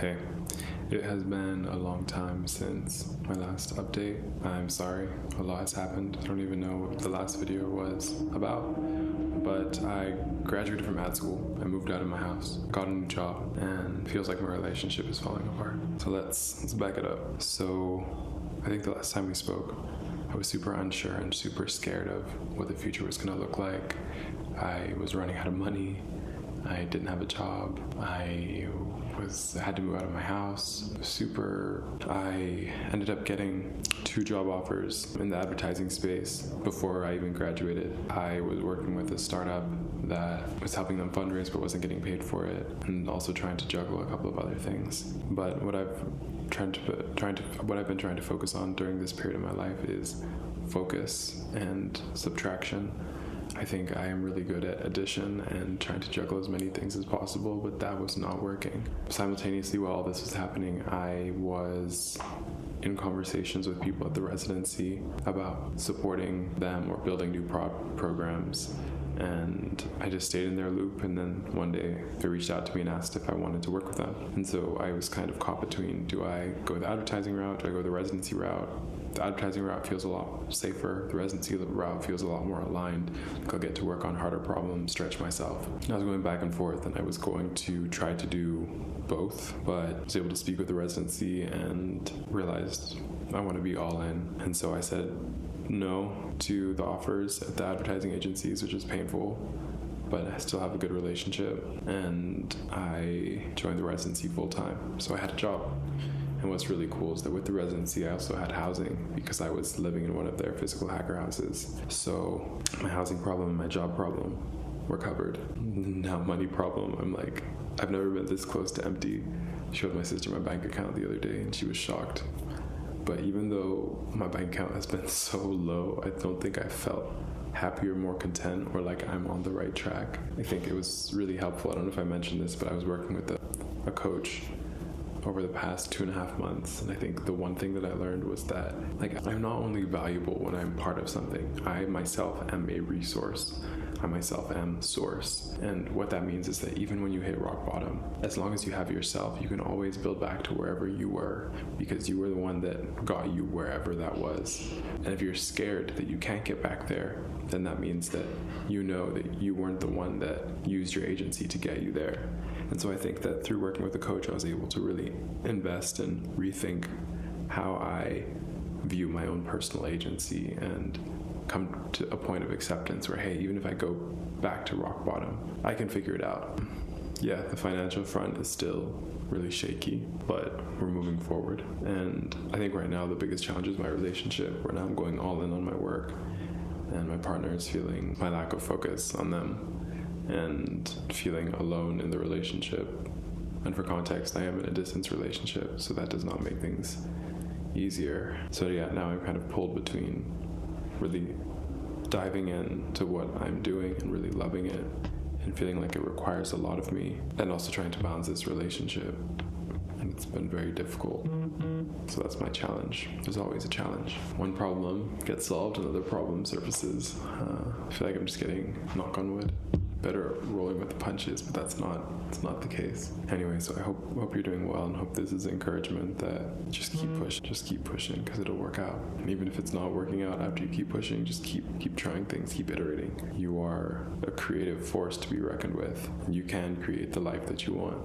Hey, it has been a long time since my last update. I'm sorry, a lot has happened. I don't even know what the last video was about. But I graduated from ad school, I moved out of my house, got a new job, and it feels like my relationship is falling apart. So let's back it up. So I think the last time we spoke, I was super unsure and super scared of what the future was gonna look like. I was running out of money. I didn't have a job. I had to move out of my house. I ended up getting 2 job offers in the advertising space before I even graduated. I was working with a startup that was helping them fundraise but wasn't getting paid for it, and also trying to juggle a couple of other things. But what I've been trying to focus on during this period of my life is focus and subtraction. I think I am really good at addition and trying to juggle as many things as possible, but that was not working. Simultaneously, while all this was happening, I was in conversations with people at the residency about supporting them or building new programs. And I just stayed in their loop, and then one day they reached out to me and asked if I wanted to work with them. And so I was kind of caught between, do I go the advertising route, do I go the residency route? The advertising route feels a lot safer. The residency route feels a lot more aligned. I'll get to work on harder problems, stretch myself. I was going back and forth, and I was going to try to do both, but I was able to speak with the residency and realized I want to be all in. And so I said no to the offers at the advertising agencies, which is painful, but I still have a good relationship. And I joined the residency full time, so I had a job. And what's really cool is that with the residency, I also had housing because I was living in one of their physical hacker houses. So my housing problem and my job problem were covered. Now money problem, I've never been this close to empty. I showed my sister my bank account the other day and she was shocked. But even though my bank account has been so low, I don't think I felt happier, more content, or like I'm on the right track. I think it was really helpful. I don't know if I mentioned this, but I was working with a coach over the past 2.5 months, and I think the one thing that I learned was that I'm not only valuable when I'm part of something. I myself am a resource. I myself am source. And what that means is that even when you hit rock bottom, as long as you have yourself, you can always build back to wherever you were, because you were the one that got you wherever that was. And if you're scared that you can't get back there, then that means that you know that you weren't the one that used your agency to get you there. And so I think that through working with a coach, I was able to really invest and rethink how I view my own personal agency and come to a point of acceptance where, hey, even if I go back to rock bottom, I can figure it out. Yeah, the financial front is still really shaky, but we're moving forward. And I think right now the biggest challenge is my relationship, where now I'm going all in on my work, and my partner is feeling my lack of focus on them and feeling alone in the relationship. And for context, I am in a distance relationship, so that does not make things easier. So yeah, now I'm kind of pulled between really diving into what I'm doing and really loving it and feeling like it requires a lot of me, and also trying to balance this relationship. And it's been very difficult. So that's my challenge. There's always a challenge. One problem gets solved, another problem surfaces. I feel like I'm just getting, knock on wood, better at rolling with the punches, but it's not the case. Anyway, so I hope you're doing well, and hope this is encouragement that just keep pushing, because it'll work out. And even if it's not working out after you keep pushing, just keep trying things, keep iterating. You are a creative force to be reckoned with, and you can create the life that you want.